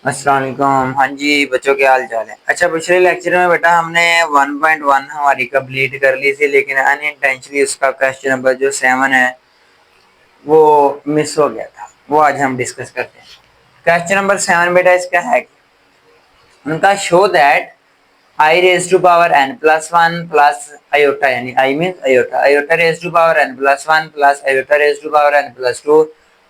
अस्सलाम वालेकुम। हाँ जी बच्चों, क्या हाल चाल है। अच्छा, पिछले लेक्चर में बेटा हमने 1.1 हमारी कंप्लीट कर ली थी, लेकिन अनइंटेंशनली उसका क्वेश्चन नंबर जो 7 है वो मिस हो गया था। वो आज हम डिस्कस करते हैं। क्वेश्चन नंबर 7 बेटा इसका है कि उनका show that i raise to power n plus one plus iota, यानी I mean iota, iota raise to power n plus one plus iota raise to power n plus two,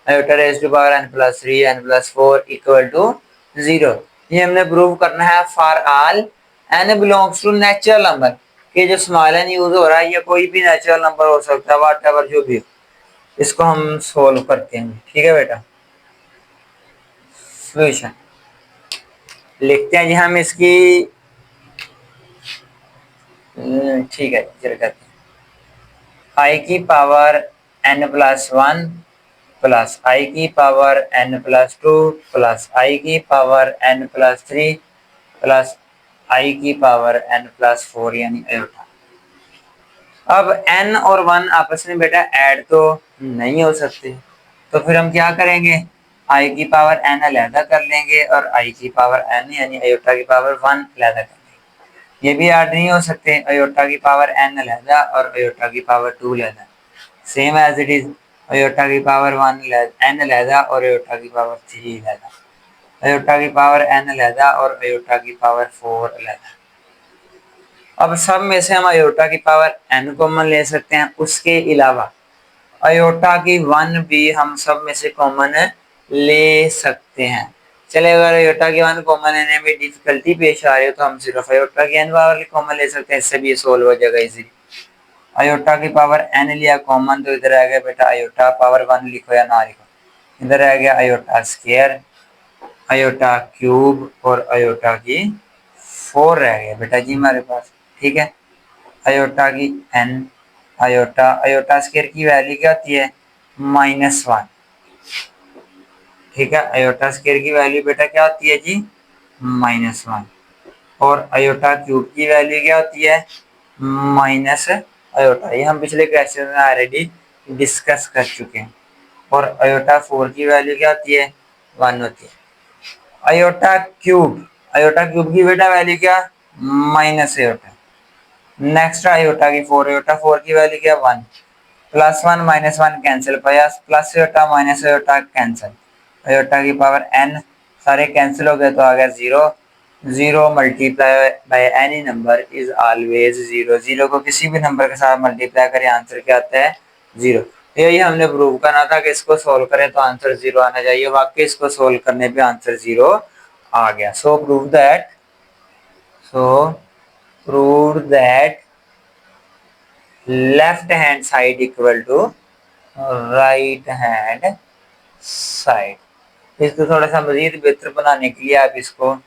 iota raise to power n plus three n plus four equal to 0। ये हमने prove करना है for all n belongs to natural number, कि जो small N use हो रहा है ये कोई भी नेचुरल नंबर हो सकता है, वाट एवर जो भी हो। इसको हम सोल्व करते हैं। ठीक है बेटा, सोल्यूशन लिखते हैं जी हम इसकी। ठीक है, चल करते हैं। आई की power n plus one plus i की power n plus two plus i की power n plus three plus i की पावर एन प्लस फोर, यानी आयोटा। अब n और 1 आपस में बेटा ऐड तो नहीं हो सकते, तो फिर हम क्या करेंगे, i की पावर n अलहदा कर लेंगे और i की पावर n यानी आयोटा की पावर 1 अलहदा कर लेंगे। ये भी ऐड नहीं हो सकते, आयोटा की पावर n अलहदा और आयोटा की पावर 2 अलहदा, same as it is iota की पावर 1 n अलहदा और आयोटा की पावर 3 अलहदा, आयोटा की पावर n अलहदा और आयोटा की पावर 4 अलहदा। अब सब में से हम आयोटा की पावर n कॉमन ले सकते हैं, उसके अलावा आयोटा की 1 भी हम सब में से कॉमन ले सकते हैं। चले, अगर आयोटा की 1 कॉमन लेने में डिफिकल्टी पेश आ रही हो तो हम सिर्फ आयोटा की n पावर कॉमन ले सकते हैं, इससे भी सोल्व हो जाएगा इजी। आयोटा की पावर n लिया कॉमन, तो इधर आ गया बेटा आयोटा पावर 1 लिखो या ना लिखो, इधर आ गया आयोटा स्क्वायर, आयोटा क्यूब और आयोटा की 4 रह गया बेटा जी हमारे पास। ठीक है, आयोटा की n, आयोटा आयोटा स्क्वायर की वैल्यू क्या होती है, -1। ठीक है, आयोटा स्क्वायर की वैल्यू बेटा क्या होती है जी, -1। और आयोटा क्यूब की वैल्यू क्या होती है, माइनस आयोटा। ये हम पिछले क्वेश्चन में ऑलरेडी डिस्कस कर चुके हैं। और आयोटा 4 की वैल्यू क्या होती है, 1 होती है। आयोटा क्यूब की बेटा वैल्यू क्या, माइनस आयोटा। नेक्स्ट आयोटा की 4, आयोटा 4 की वैल्यू क्या, 1, +1 -1 cancel, plus iota minus iota cancel, iota की पावर n सारे कैंसिल हो गए तो आ गया 0। 0 multiply by any number is always 0। 0 को किसी भी नंबर के साथ मल्टीप्लाई करें आंसर क्या आता है, 0। यही हमने प्रूव करना था कि इसको सोल्व करें तो आंसर 0 आना चाहिए। वाकई इसको सोल्व करने पे आंसर 0 आ गया। So prove that left hand side equal to right hand side. इसको थोड़ा सा मजीद बेहतर बनाने के लिए आप इसको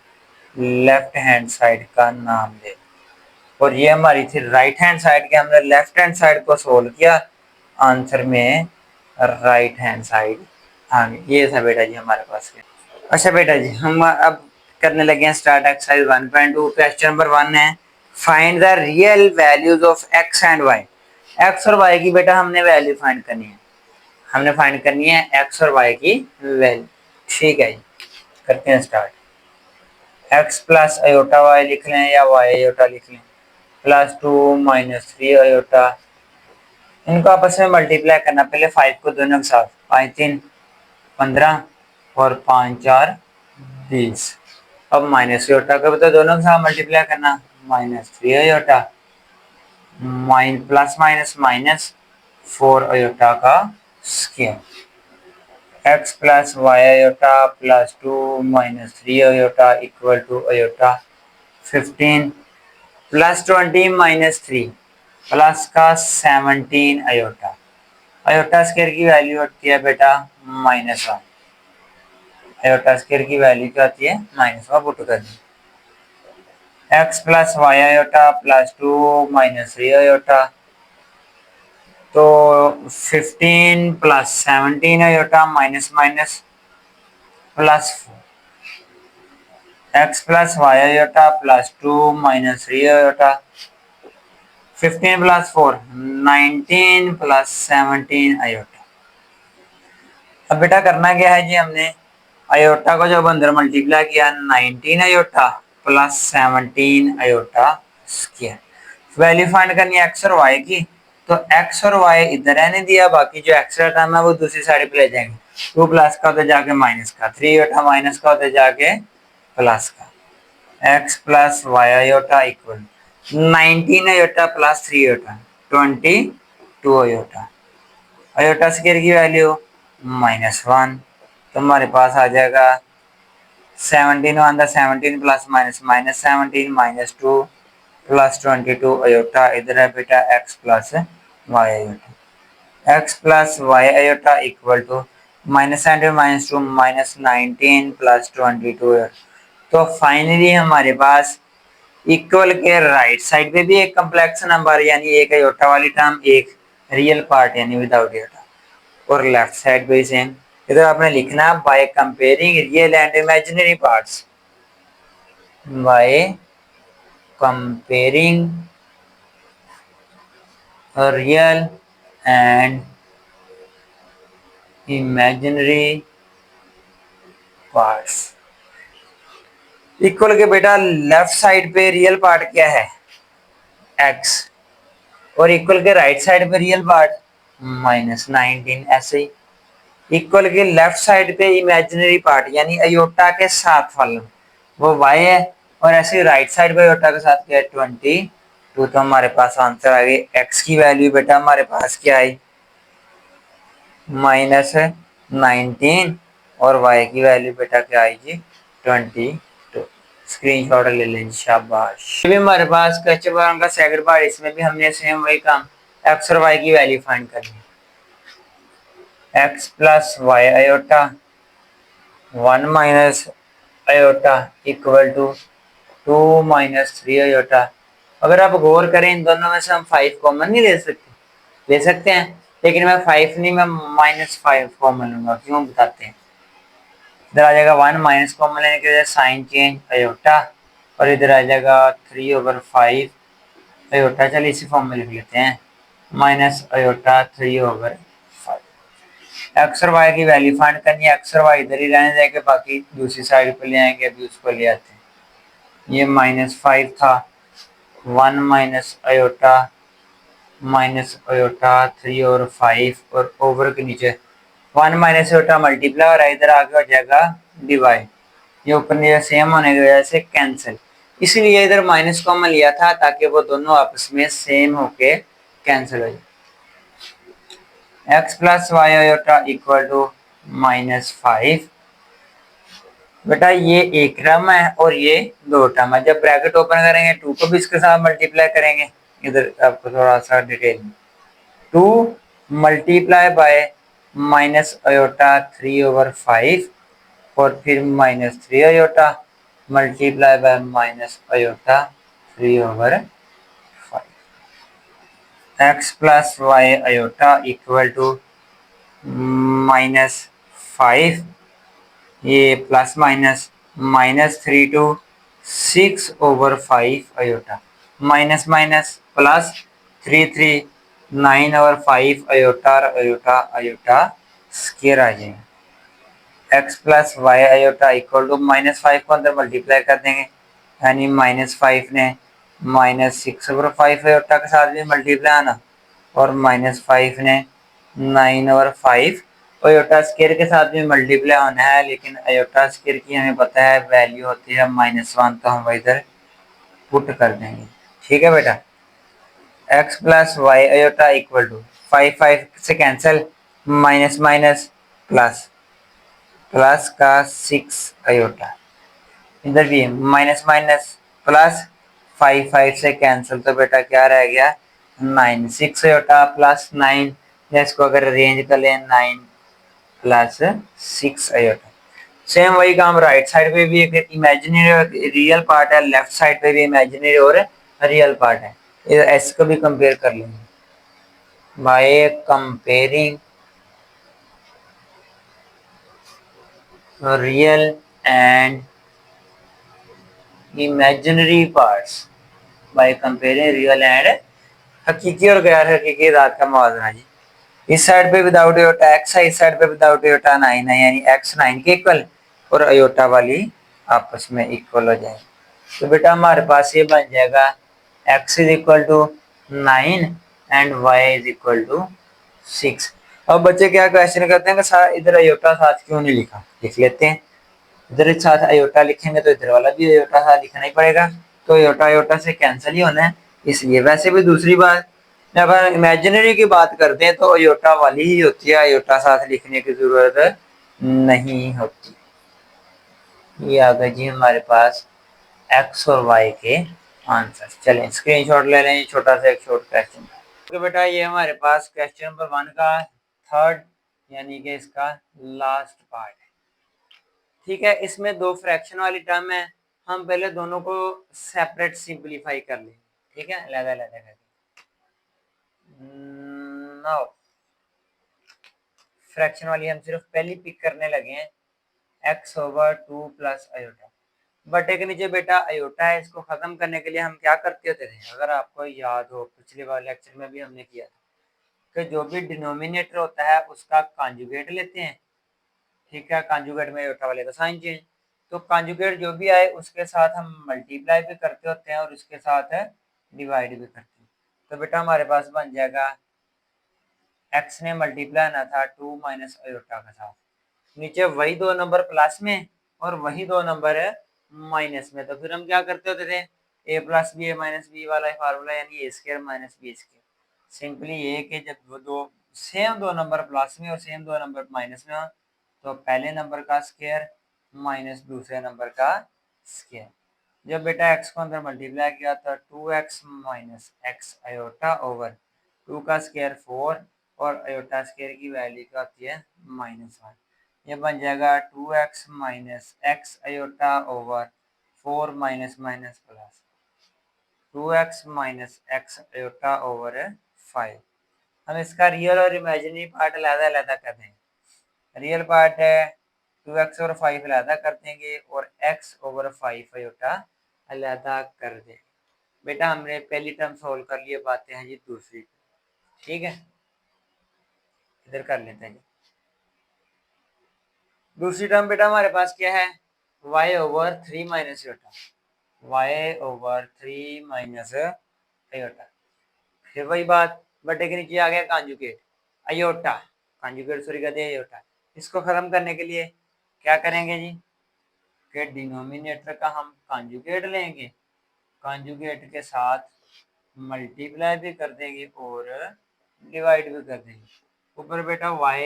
लेफ्ट हैंड साइड का नाम दे, और ये हमारी थी राइट हैंड साइड के, हमने लेफ्ट हैंड साइड को सोल्व किया, आंसर में राइट हैंड साइड आ गई। ये था बेटा जी हमारे पास के। अच्छा बेटा जी, हम अब करने लगे हैं स्टार्ट एक्सरसाइज 1.2। क्वेश्चन नंबर 1 है, find the real values of x and y. X और वाई की बेटा हमने वैल्यू फाइंड करनी है, हमने फाइंड करनी है एक्स और वाई की वैल्यू। ठीक है जी, करते हैं start. X plus iota y लिख लें या वाई आयोटा लिख लें, +2 -3 आयोटा, इनको आपस में मल्टीप्लाई करना। पहले 5 को दोनों के साथ, 5 3 15 और 5 4 20। अब माइनस आयोटा को बता दोनों के साथ मल्टीप्लाई करना, -3 iota plus minus minus 4 iota का square, x plus y iota +2 -3 iota equal to iota 15 +20 -3 plus का 17 आयोटा। आयोटा स्क्वायर की वैल्यू होती है बेटा -1। आयोटा स्क्वायर की वैल्यू क्या होती है, -1 पुट कर दी। x plus y iota +2 -3 iota, तो 15 + 17 iota minus minus plus x plus y iota +2 -3 iota, 15 + 4 19 + 17 iota. अब बेटा करना क्या है जी, हमने अयोटा को जब अंदर मल्टीप्लाई किया 19 iota plus 17 iota square. Value find करनी है एक्स और वाई की, तो एक्स और वाई इधर रहने दिया, बाकी जो एक्स्ट्रा टर्म है वो दूसरी साइड पे ले जाएंगे। 2 प्लस का होता जाके माइनस का, 3 अयोटा माइनस का होता जाके प्लस का, x plus y iota equal 19 iota plus 3 iota 22 iota. Iota square की वैल्यू -1, तो हमारे पास आ जाएगा 17 one 17 plus minus -17 -2 plus 22 iota. इधर है बेटा x plus y iota, x plus y iota equal to -17 -2 -19 plus 22। तो फाइनली हमारे पास इक्वल के राइट साइड पे भी एक कम्प्लेक्स नंबर यानी एक अयोटा वाली टर्म, एक रियल पार्ट यानी विदाउट अयोटा, और लेफ्ट साइड पे सेम। इधर आपने लिखना by comparing real and imaginary parts, by comparing real and imaginary parts. Equal के बेटा लेफ्ट साइड पे रियल पार्ट क्या है x, और इक्वल के राइट साइड पे रियल पार्ट -19। ऐसे ही इक्वल के लेफ्ट साइड पे इमेजिनरी पार्ट यानी अयोटा के साथ वाला वो y है, और ऐसे राइट साइड पे अयोटा के साथ क्या है 22। तो हमारे पास आंसर आ गई x की वैल्यू बेटा हमारे पास क्या आई -19, और y की वैल्यू बेटा क्या आई जी 22। स्क्रीनशॉट ले लें शाबाश। भी हमारे पास क्वेश्चन का सेकंड पार्ट, इसमें भी हमने सेम वही काम x और y की वैल्यू फाइंड करनी है। X plus y iota 1 minus iota equal to 2 -3 iota. अगर आप गौर करें इन दोनों में से हम 5 कॉमन नहीं ले सकते, ले सकते हैं, लेकिन मैं 5 नहीं, मैं -5 कॉमन लूंगा। क्यों बताते हैं। इधर आ जाएगा 1 माइनस कॉमन लेने के लिए साइन चेंज अयोटा, और इधर आ जाएगा 3/5 अयोटा। चलिए इसी फॉर्म में लिख लेते हैं माइनस अयोटा 3/5। एक्स और वाई की वैल्यू फाइंड करनी है, एक्स और वाई इधर ही रहने देंगे, बाकी दूसरी साइड पे ले आएंगे, अभी उसको ले आते हैं। ये -5 था, 1 माइनस अयोटा 3/5, और ओवर के नीचे 1 माइनस अयोटा मल्टीप्लाई, और इधर आगे हो जाएगा डिवाइड। ये ऊपर नीचे सेम होने की वजह से कैंसिल, इसलिए इधर माइनस कॉमन लिया था ताकि वो दोनों आपस में सेम होके कैंसिल हो जाए। X plus y iota equal to -5। बेटा ये एक टर्म है और ये 2 टर्म है। जब ब्रैकेट ओपन करेंगे 2 को भी इसके साथ मल्टीप्लाई करेंगे। इधर आपको थोड़ा सा detail, 2 multiply by minus iota 3/5, और फिर -3 iota multiply by minus iota 3/5। X plus y iota equal to -5, ये plus minus -3 two 6/5 iota, minus minus plus 3 9/5 iota, iota iota square आ जाएगा। X plus y iota equal to -5 को अंदर multiply कर देंगे, यानी -5 ने -6/5 अयोटा के साथ भी मल्टीप्लाई आना, और -5 ने 9/5 अयोटा स्क्वायर के साथ भी मल्टीप्लाई होना है। लेकिन अयोटा स्क्वायर की हमें पता है वैल्यू होती है -1, तो हम इधर पुट कर देंगे। ठीक है बेटा। X plus y iota equal to 5 से cancel, minus minus plus, plus का 6 अयोटा, इधर भी माइनस माइनस प्लस, 5 से कैंसिल, तो बेटा क्या रह गया 9, 6 अयोटा प्लस 9, इसको अगर अरेंज कर लें 9 प्लस 6 अयोटा। सेम वही काम राइट साइड पे भी एक इमेजिनरी रियल पार्ट है, लेफ्ट साइड पे भी इमेजिनरी और रियल पार्ट है। एस को भी कंपेयर कर लेंगे by comparing real and imaginary parts, by comparing real and हकीकी और गैर हकीकी दाद का मवाजना जी। इस साइड पे विदाउट अयोटा एक्स है, इस साइड पे विदाउट अयोटा 9 है, यानी x 9 के इक्वल, और अयोटा वाली आपस में इक्वल हो जाएंगे। तो बेटा हमारे पास ये बन जाएगा x is equal to 9 and y is equal to 6। अब बच्चे क्या क्वेश्चन करते हैं कि इधर अयोटा साथ क्यों नहीं लिखा, लिख लेते हैं। इधर एक साथ अयोटा लिखेंगे तो इधर वाला भी अयोटा साथ लिखना ही पड़ेगा, तो अयोटा अयोटा से कैंसिल ही होना है इसलिए। वैसे भी दूसरी बात, जब हम इमेजिनरी की बात करते हैं तो अयोटा वाली ही होती है, अयोटा साथ लिखने की जरूरत नहीं होती। ये आ गए जी हमारे पास एक्स और वाई के आंसर। चलें स्क्रीनशॉट ले लें, छोटा सा एक शॉर्ट क्वेश्चन। तो बेटा ये हमारे पास क्वेश्चन नंबर 1 का थर्ड यानी कि इसका लास्ट पार्ट है। ठीक है, इसमें दो फ्रैक्शन वाली टर्म है, हम पहले दोनों को सेपरेट सिंपलीफाई कर लें। ठीक है, अलग अलग करके नाउ फ्रैक्शन वाली हम सिर्फ पहली पिक करने लगे हैं, x/2 प्लस अयोटा। बटे के नीचे बेटा अयोटा है, इसको खत्म करने के लिए हम क्या करते होते थे, अगर आपको याद हो पिछले वाले लेक्चर में भी हमने किया था कि जो भी डिनोमिनेटर होता है उसका कॉन्जुगेट लेते हैं। ठीक है, कॉन्जुगेट में अयोटा वाले का साइन चेंज, तो कॉन्जुगेट जो भी आए उसके साथ हम मल्टीप्लाई भी करते होते हैं और उसके साथ डिवाइड भी करते हैं। तो बेटा हमारे पास बन जाएगा x ने मल्टीप्लाई आना था 2 माइनस अयोटा के साथ, नीचे वही दो नंबर प्लस में और वही दो नंबर है माइनस में। तो फिर हम क्या करते होते थे, a plus b a minus b वाला फार्मूला, यानी a square minus b square. Simply ये कि जब वो दो सेम दो नंबर प्लस में और सेम दो नंबर माइनस में हो तो पहले नंबर का स्क्वायर माइनस दूसरे नंबर का स्क्वायर। जब बेटा x को अंदर मल्टीप्लाई किया तो 2x minus x iota over 2 का स्क्वायर 4 और अयोटा स्क्वायर की वैल्यू क्या होती है -1। ये बन जाएगा 2x minus x iota over 4 minus minus plus 2x minus x iota over 5। हम इसका रियल और इमेजिनरी पार्ट अलग-अलग कर देंगे। रियल पार्ट है 2x ओवर 5 अलग कर देंगे और x ओवर 5 अयोटा अलग कर देंगे। बेटा हमने पहली टर्म सोल्व कर लिए, बातें हैं जी दूसरी। ठीक है, इधर कर लेते हैं जी। दूसरी टर्म बेटा हमारे पास क्या है, y over 3 minus iota, y over 3 minus iota. फिर वही बात, बटे के नीचे आ गया कॉन्जुगेट अयोटा, कॉन्जुगेट सॉरी कहते हैं अयोटा। इसको खत्म करने के लिए क्या करेंगे जी, कि डिनोमिनेटर का हम कॉन्जुगेट लेंगे, कॉन्जुगेट के साथ मल्टीप्लाई भी कर देंगे और डिवाइड भी कर देंगे। ऊपर बेटा y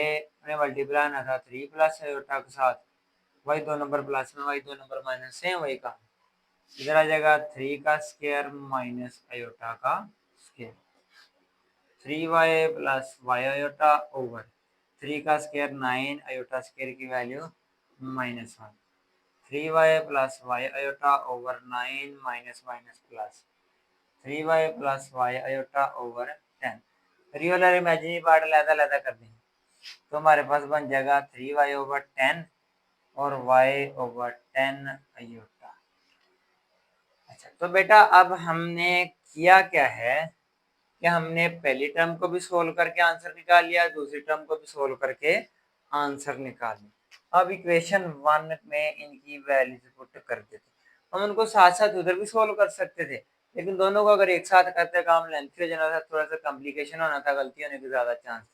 में मल्टीप्लाई आना था 3 प्लस अयोटा के साथ, वही दो नंबर प्लस में वही दो नंबर माइनस से वही का, इधर आ जाएगा 3 का स्क्वायर माइनस अयोटा का square, 3y plus y iota over 3 का स्क्वायर 9 अयोटा स्क्वायर की value -1, 3y plus y iota over 9 minus minus plus 3y plus y iota over 10। Real और इमेजिनरी पार्ट अलग-अलग कर देंगे तो हमारे पास बन जाएगा 3y ओवर 10 और y ओवर 10 अयोटा। अच्छा, तो बेटा अब हमने किया क्या है कि हमने पहली टर्म को भी सोल्व करके आंसर निकाल लिया, दूसरी टर्म को भी सोल्व करके आंसर निकाल लिया। अब इक्वेशन 1 में इनकी वैल्यूज पुट कर देते, हम उनको साथ साथ उधर भी सोल्व कर सकते थे, लेकिन दोनों को अगर एक साथ करते काम लेंथी हो जाना था, थोड़ा सा कॉम्प्लिकेशन होना था, गलती होने के ज्यादा चांस थे।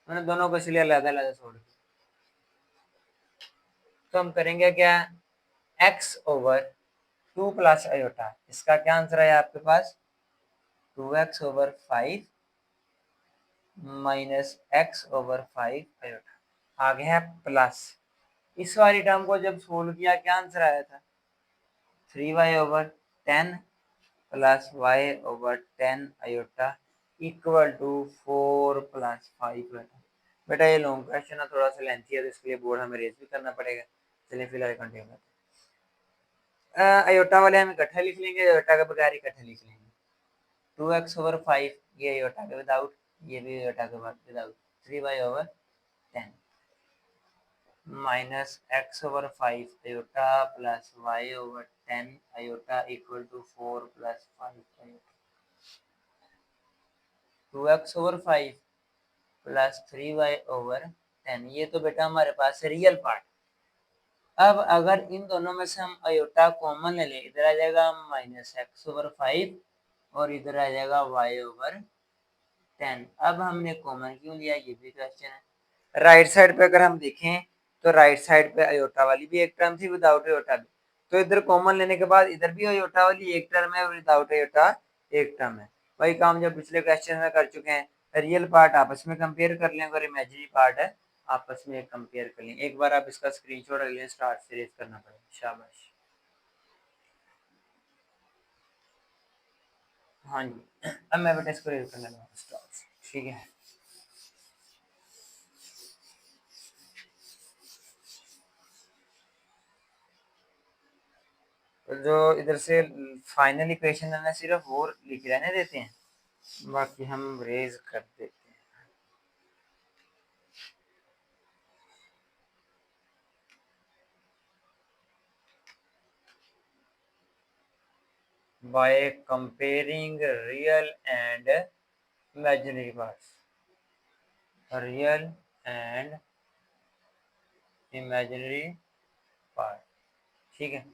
मैंने दोनों को इसलिए अलग अलग सोल्व किया। तो हम करेंगे क्या, x ओवर 2 प्लस अयोटा, इसका क्या आंसर है आपके पास 2x over 5 minus x over 5 iota. आगे है प्लस, इस वाली टर्म को जब सोल्व किया क्या आंसर आया था 3y over 10 plus y over 10 iota equal to 4 plus 5 iota. बेटा ये लॉन्ग क्वेश्चन है, थोड़ा सा लेंथी है, तो इसके लिए बोर्ड हमें रेज भी करना पड़ेगा। चलिए फिलहाल कंटिन्यू करते हैं। अयोटा वाले हम इकट्ठा लिख लेंगे, अयोटा के बगैर इकट्ठा लिख लेंगे। 2x ओवर 5 ये अयोटा के विदाउट, ये भी अयोटा के बाद without, 3y over 10 minus x over 5 iota plus y over 10 iota equal to 4 plus 5 iota. 2x over 5 plus 3y over 10, ये तो बेटा हमारे पास रियल पार्ट, अब अगर इन दोनों में से हम अयोटा कॉमन ले लें, इधर आ जाएगा -x/5 और इधर आ जाएगा y/10। अब हमने कॉमन क्यों लिया, ये भी क्वेश्चन है। राइट साइड पे अगर हम देखें तो राइट साइड पे अयोटा वाली भी एक टर्म थी, विदाउट अयोटा भी, तो इधर कॉमन लेने के बाद इधर भी अयोटा वाली एक टर्म है और विदाउट अयोटा एक टर्म है। वही काम जो पिछले क्वेश्चन में कर चुके हैं, रियल पार्ट आपस में कंपेयर कर लें और इमेजिनरी पार्ट है आपस में कंपेयर कर लें। एक बार आप इसका स्क्रीनशॉट रख लें, स्टार्ट से रेज करना पड़ेगा। शाबाश। हाँ जी, अब मैं बेटा इसको रेज करने लगा स्टार्ट। ठीक है, तो जो इधर से फाइनल इक्वेशन है ना, सिर्फ वो लिख रहने देते हैं, बाकी हम रेज कर देते हैं। By comparing real and imaginary parts, real and imaginary part। ठीक है,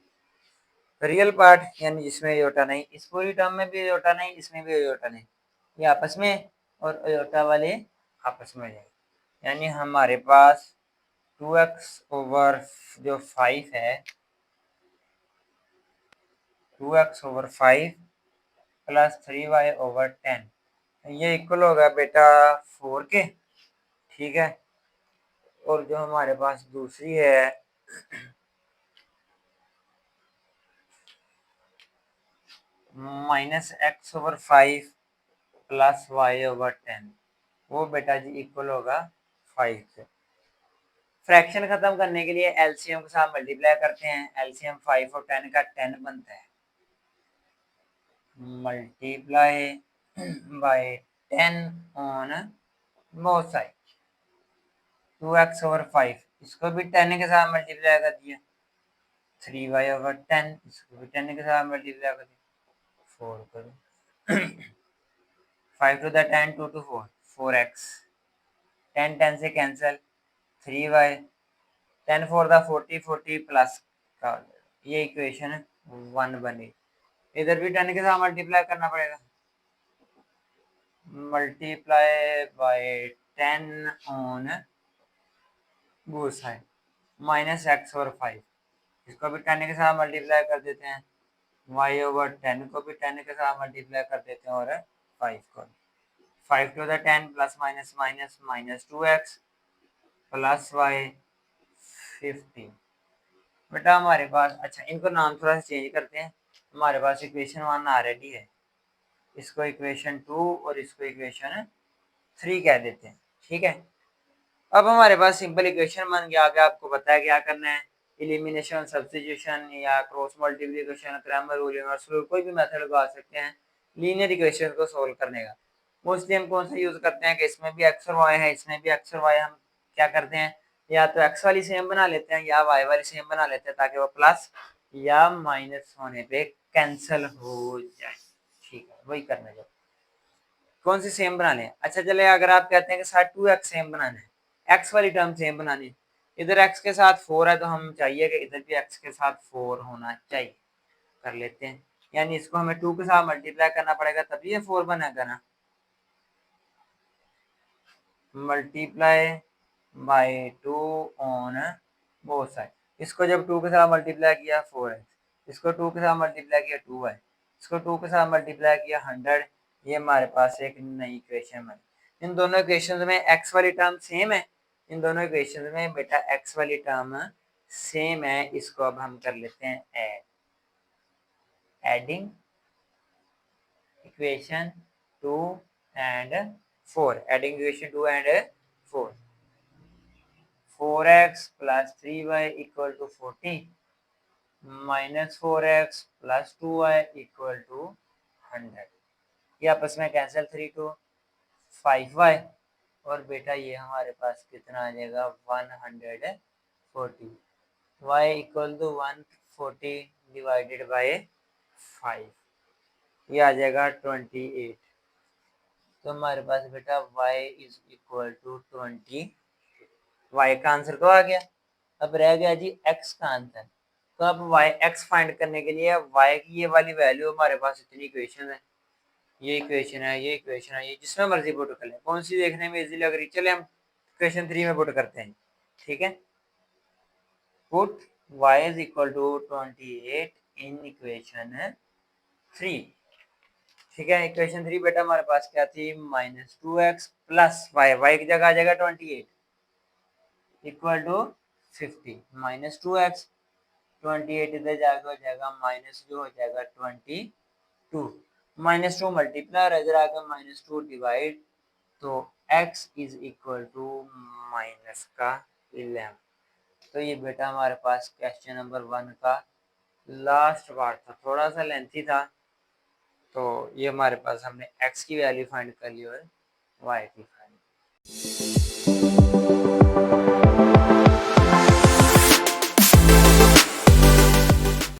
रियल पार्ट यानी जिसमें अयोटा नहीं, इस पूरी टर्म में भी अयोटा नहीं, इसमें भी अयोटा नहीं, ये आपस में, और अयोटा वाले आपस में जाए, यानी हमारे पास 2x/, जो 5 है, 2x/5 प्लस 3y/10, ये इक्वल होगा बेटा 4 के। ठीक है, और जो हमारे पास दूसरी है -x/5 प्लस y/10, वो बेटा जी इक्वल होगा 5 से। फ्रैक्शन खत्म करने के लिए एलसीएम के साथ मल्टीप्लाई करते हैं। एलसीएम 5 और 10 का 10 बनता है, multiply by 10 on both side. 2x/5 इसको भी 10 के साथ मल्टीप्लाई कर दिया, 3y/10 इसको भी 10 के साथ मल्टीप्लाई कर दिया, 4 करो 5 to the 10, 2 to 4, 4x, 10 10 से कैंसिल, 3y, 10 4 the 40, 40 प्लस का, ये इक्वेशन 1 बनी। इधर भी 10 के साथ मल्टीप्लाई करना पड़ेगा, multiply by 10 on both side, -x/5 इसको भी 10 के साथ मल्टीप्लाई कर देते हैं, y/10 को भी 10 के साथ मल्टीप्लाई कर देते हैं, और 5 को, 5 to the 10 plus minus minus -2x plus y 15। बेटा हमारे पास, अच्छा इनको नाम थोड़ा सा चेंज करते हैं, हमारे पास इक्वेशन 1 ऑलरेडी है, इसको इक्वेशन 2 और इसको इक्वेशन 3 कह देते हैं। ठीक है, अब हमारे पास सिंपल इक्वेशन बन गया। आगे आपको पता है क्या करना है, एलिमिनेशन, सब्स्टिट्यूशन या cross multiplication, Cramer rule, inverse rule, कोई भी मेथड लगा सकते हैं लीनियर इक्वेशन को सोल्व करने का। मोस्टली हम कौन सा यूज करते हैं कि इसमें भी एक्स और वाई है, इसमें भी एक्स और वाई, हम क्या करते हैं, या तो एक्स वाली सेम बना लेते हैं या वाई वाली सेम बना लेते हैं, ताकि वो प्लस या माइनस होने पे कैंसिल हो जाए। ठीक है, वही करना है। कौन सी सेम बनाने हैं, अच्छा चले अगर आप कहते हैं कि साथ 2x सेम बनाना है, x वाली टर्म सेम बनानी है, इधर x के साथ 4 है तो हम चाहिए कि इधर भी x के साथ 4 होना चाहिए, कर लेते हैं, यानी इसको हमें 2 के साथ मल्टीप्लाई करना पड़ेगा तभी ये 4 बनेगा ना, multiply by 2 on both side, इसको जब 2 के साथ मल्टीप्लाई किया 4x, इसको 2 के साथ मल्टीप्लाई किया 2y, इसको 2 के साथ मल्टीप्लाई किया 100, ये हमारे पास एक नई इक्वेशन बनी। इन दोनों इक्वेशन में x वाली टर्म सेम है, इन दोनों इक्वेशन में बेटा x वाली टर्म सेम है, इसको अब हम कर लेते हैं add, adding equation 2 and 4, adding equation 2 and 4, 4x plus 3y equal to 40 minus 4x plus 2y equal to 100, ये आपस में कैंसिल, 3 to 5y, और बेटा ये हमारे पास कितना आ जाएगा 140, y equal to 140 divided by 5, ये आ जाएगा 28, तो हमारे पास बेटा y is equal to 20, y का आंसर तो आ गया। अब रह गया जी x का आंसर। तो अब x फाइंड करने के लिए y की ये वाली वैल्यू, हमारे पास इतनी इक्वेशन है, ये इक्वेशन है, ये इक्वेशन है, ये जिसमें मर्जी पुट कर लें, कौन सी देखने में इजी लग रही, चले हम इक्वेशन 3 में पुट करते हैं। ठीक है, put y is equal to 28 in equation 3। ठीक है, इक्वेशन 3 बेटा हमारे पास क्या थी, -2x प्लस y की जगह आ जाएगा 28 इक्वल टू 50 -2x, 28 इधर जाकर हो जाएगा माइनस, जो हो जाएगा 22, -2 मल्टीप्लाई, इधर आकर -2 डिवाइड, तो x is equal to minus का 11। तो ये बेटा हमारे पास क्वेश्चन नंबर 1 का लास्ट पार्ट था, थोड़ा सा लेंथी था। तो ये हमारे पास हमने x की वैल्यू फाइंड कर ली और y की।